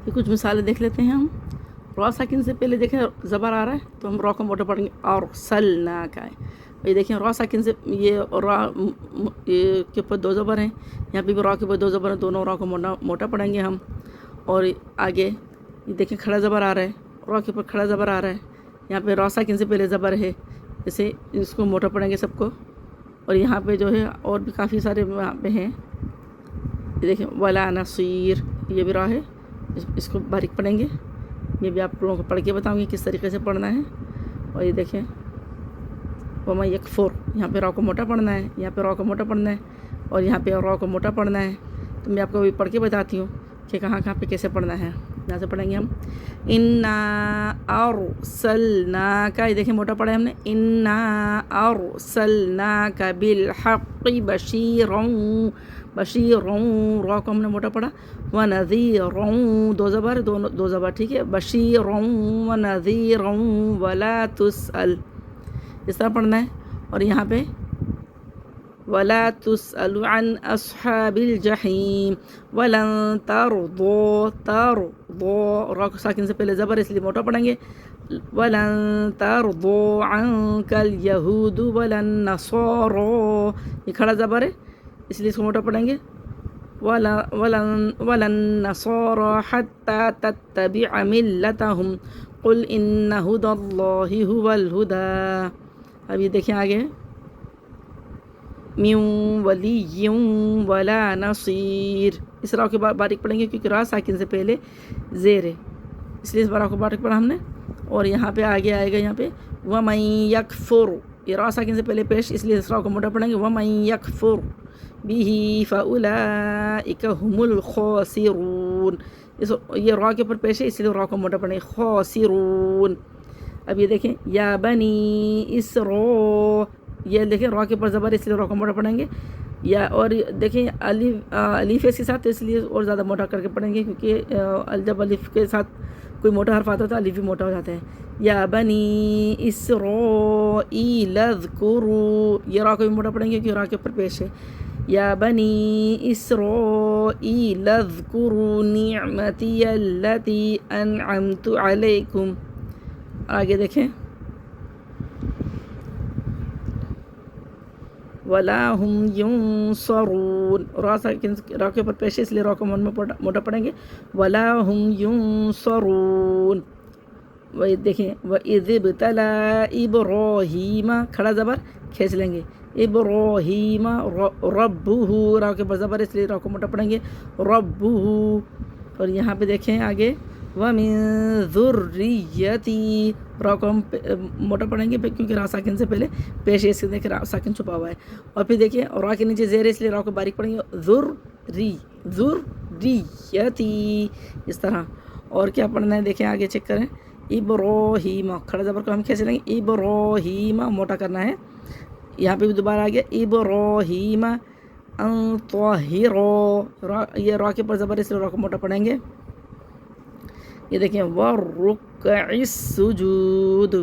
یہ کچھ مثالیں دیکھ لیتے ہیں ہم. را ساکن سے پہلے دیکھیں زبر آ رہا ہے تو ہم را کو موٹا پڑھیں گے ارسلناک ہے. یہ دیکھیں را ساکن سے یہ را کے اوپر دو زبر ہیں, یہاں پہ بھی را کے اوپر دو زبر ہیں, دونوں را کو موٹا پڑھیں گے ہم. اور آگے یہ دیکھیں کھڑا زبر آ رہا ہے, را کے اوپر کھڑا زبر آ رہا ہے, یہاں پہ را ساکن سے پہلے زبر ہے, جیسے اس کو موٹا پڑھیں گے سب کو. اور یہاں پہ جو ہے اور بھی کافی سارے وہاں پہ ہیں. یہ دیکھیں ولا نصیر, یہ بھی را ہے, اس کو باریک پڑھیں گے. یہ بھی آپ لوگوں کو پڑھ کے بتاؤں گی کس طریقے سے پڑھنا ہے. اور یہ دیکھیں وما یکفر, یہاں پہ را کو موٹا پڑھنا ہے, یہاں پہ را کو موٹا پڑھنا ہے, اور یہاں پہ را کو موٹا پڑھنا ہے. تو میں آپ کو بھی پڑھ کے بتاتی ہوں کہ کہاں کہاں پہ کیسے پڑھنا ہے. یہاں سے پڑھیں گے ہم انا ارسلناک, یہ دیکھیں موٹا پڑھا ہے ہم نے, انا ارسلناک بالحق بشیرا, بشیرا را کو ہم نے موٹا پڑھا, ونذیرا دو زبر, دو زبر ٹھیک ہے, بشیرا ونذیرا ولا تسأل, اس طرح پڑھنا ہے. اور یہاں پہ ولا تسأل عن اصحاب الجحیم ولن ترضوا, ترضوا را ساکن سے پہلے زبر اس لیے موٹا پڑھیں گے, ولن ترضوا عنك اليهود ولن نصارى, یہ کھڑا زبر ہے اس لیے اس کو موٹا پڑھیں گے, ولن نصارى حتى تتبع ملتهم قل ان هدى الله هو الهدى. اب یہ دیکھیں آگے من ولی ولا نصیر, اس را کو باریک پڑھیں گے کیونکہ را ساکن سے پہلے زیر ہے, اس لیے اس را کو باریک پڑھا ہم نے. اور یہاں پہ آگے آئے گا, یہاں پہ ومن یکفر, یہ را ساکن سے پہلے پیش, اس لیے اس را کو موٹا پڑھیں گے, ومن یکفر به فاولئک هم الخاسرون, یہ را کے اوپر پیش ہے اس لیے را کو موٹا پڑھیں گے, خاسرون. اب یہ دیکھیں یا بنی اسرو, یہ دیکھیں را کے اوپر زبر اس لیے را کو موٹا پڑھیں گے. یا اور دیکھیں الف اس کے ساتھ, تو اس لیے اور زیادہ موٹا کر کے پڑھیں گے کیونکہ جب الف کے ساتھ کوئی موٹا حرف آتا ہے تو الف بھی موٹا ہو جاتا ہے. یا بنی اسرائیل اذکروا, یہ را کو بھی موٹا پڑھیں گے کیونکہ را کے اوپر پیش ہے. یا بنی اسرائیل اذکروا نعمتی التی انعمت علیکم. آگے دیکھیں ولا هم ینصرون, را کے اوپر پیش ہے اس لیے را کو موٹا پڑھیں گے, ولا هم ینصرون. دیکھیں وَإِذِ ابْتَلَىٰ إِبْرَاهِيمَ, کھڑا زبر کھینچ لیں گے, ابراہیم ربہ, را کے اوپر زبر اس لیے را کو موٹا پڑھیں گے, ربہ. اور یہاں پہ دیکھیں آگے وَمِن ذُرِّيَّتِي, را کو ہم موٹا پڑھیں گے کیونکہ را ساکن سے پہلے پیش ہے, اس کے دیکھیں را ساکن چھپا ہوا ہے. اور پھر دیکھیں را کے نیچے زیر ہے اس لیے را کو باریک پڑھیں گے, ذُرِّيَّتِي, اس طرح. اور کیا پڑھنا ہے دیکھیں آگے چیک کریں, ابراہیم, کھڑا زبر کو ہم کھینچ لیں گے, ابراہیم موٹا کرنا ہے. یہاں پہ بھی دوبارہ آ گیا ابراہیم ان طاہر, یہ را کے اوپر زبر اس لیے را کو موٹا پڑھیں گے. یہ دیکھیں وَالرُّكَّعِ السُّجُودِ,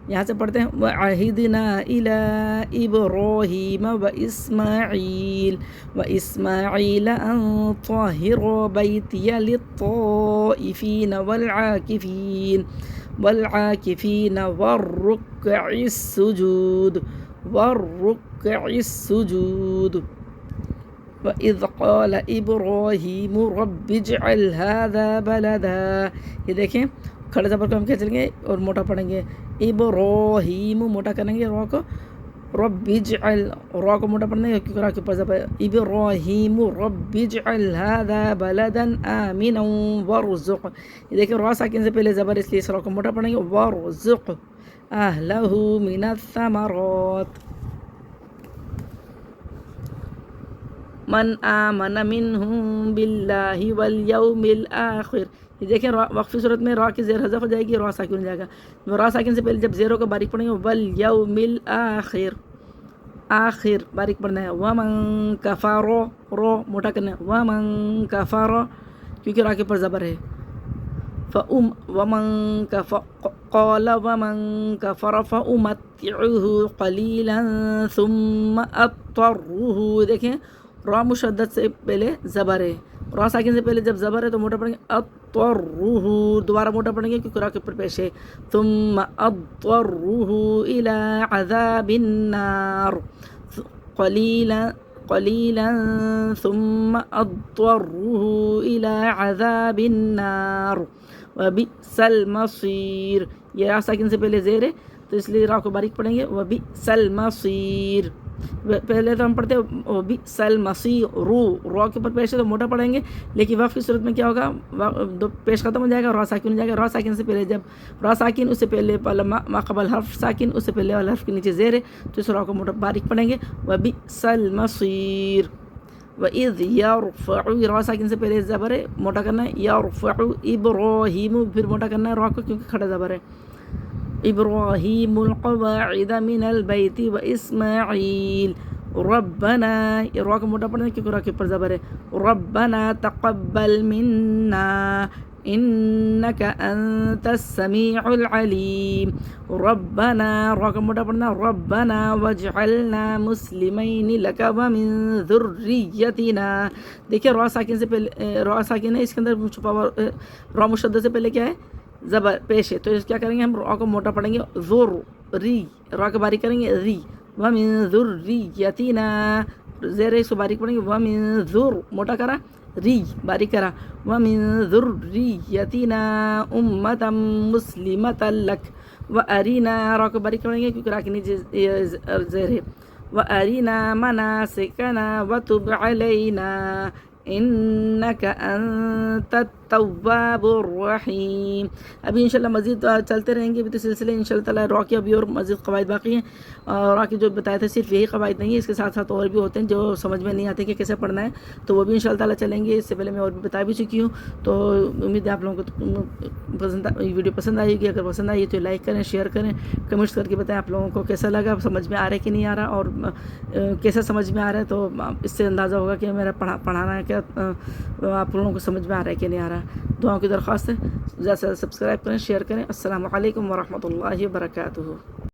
یہاں سے پڑھتے ہیں وَعَهِدْنَا إِلَىٰ إِبْرَاهِيمَ وَإِسْمَاعِيلَ أَن طَهِّرَ بَيْتِيَ لِلطَّائِفِينَ وَالْعَاكِفِينَ وَالرُّكَّعِ السُّجُودِ. وَإِذْ قَالَ إِبْرَاهِيمُ رَبِّ اجْعَلْ هَٰذَا بَلَدًا, یہ دیکھیں کھڑے زبر کو ہم کھینچ لیں گے اور موٹا پڑھیں گے, ابراہیم موٹا کریں گے را کو, رب اجعل, را کو موٹا پڑھیں گے کیونکہ را کے اوپر زبر, ابراہیم رب اجعل هذا بلدا آمنا وارزق, یہ دیکھیں را ساکن سے پہلے زبر اس لیے اس را کو موٹا پڑھیں گے, وارزق اہلہ من الثمرات. من آمن منہم باللہ والیوم الآخر, یہ دیکھیں وقفی صورت میں را کی زیر حذف ہو جائے گی, را ساکن ہو جائے گا. را ساکن سے پہلے جب زیرو کو باریک پڑھیں گے والیوم الآخر, آخر باریک پڑھنا ہے. ومن کفر, رو موٹا کرنا ہے, ومن کفر کیونکہ را کے اوپر زبر ہے. ومن قال ومن کفر فأمتعه قلیلا ثم اضطره, دیکھیں را مشدد سے پہلے زبر ہے, را ساکن سے پہلے جب زبر ہے تو موٹا پڑھیں گے اضطره دوبارہ موٹا پڑھیں گے کیونکہ را کے اوپر پیش ہے ثم اضطره الى عذاب النار قليلا ثم اضطره الى عذاب النار وبئس المصير. یہ را ساکن سے پہلے زیر ہے تو اس لیے را کو باریک پڑھیں گے وبئس المصير. پہلے تو ہم پڑھتے ہیں وبئس المصير را کے اوپر پیش ہے تو موٹا پڑھیں گے لیکن وقف کی صورت میں کیا ہوگا پیش ختم ہو جائے گا را ساکن ہو جائے گا. را ساکن سے پہلے جب را ساکن اس سے پہلے ما قبل حرف ساکن اس سے پہلے والا حرف کے نیچے زیر ہے تو اس را کو موٹا باریک پڑھیں گے وبئس المصير. وَإِذْ يَرْفَعُ را ساکن سے پہلے زبر ہے موٹا کرنا ہے يَرْفَعُ إِبْرَاهِيمُ پھر موٹا کرنا ہے را کو کیونکہ کھڑا زبر ہے إِبْرَاهِيمُ الْقَوَاعِدَ مِنَ الْبَيْتِ وَإِسْمَاعِيلَ ربنا را کو موٹا پڑھنا ہے کیونکہ را کے اوپر زبر ہے ربنا تقبل منا انك انت السميع العليم ربنا را کو موٹا پڑھنا ربنا واجعلنا مسلمين لك ومن ذريتنا. دیکھیں را ساکن سے پہلے را ساکن ہے اس کے اندر چھپا ہوا را مشدد سے پہلے کیا ہے زبر پیش ہے تو کیا کریں گے ہم را کو موٹا پڑھیں گے ذر ری را کو باریک کریں گے ری ومن ذریتنا زیر اس کو باریک پڑھیں گے ومن ذر موٹا کرا ری باریک کرا ومن ذریتنا امتا مسلمتا لک وَأَرِنَا را کو باریک پڑھیں گے کیونکہ را کے نیچے زیر ہے وَأَرِنَا مَنَاسِكَنَا وَتُبْ عَلَيْنَا انك انت التواب الرحیم. ابھی انشاءاللہ مزید چلتے رہیں گے ابھی تو سلسلے انشاءاللہ تعالیٰ را کی ابھی اور مزید قواعد باقی ہیں. را کی جو بتایا تھا صرف یہی قواعد نہیں ہے اس کے ساتھ ساتھ اور بھی ہوتے ہیں جو سمجھ میں نہیں آتے کہ کیسے پڑھنا ہے تو وہ بھی انشاءاللہ تعالیٰ چلیں گے. اس سے پہلے میں اور بھی بتا بھی چکی ہوں تو امید ہے آپ لوگوں کو ویڈیو پسند آئے گی. اگر پسند آئی تو لائک کریں شیئر کریں کمنٹس کر کے بتائیں آپ لوگوں کو کیسا لگا سمجھ میں آ رہا ہے کہ نہیں آ رہا اور کیسا سمجھ میں آ رہا ہے تو اس سے اندازہ ہوگا کہ میرا پڑھانا ہے کیا آپ لوگوں کو سمجھ میں آ رہا ہے کہ نہیں آ رہا. دعاؤں کی درخواست ہے زیادہ سے زیادہ سبسکرائب کریں شیئر کریں. السلام علیکم ورحمۃ اللہ وبرکاتہ.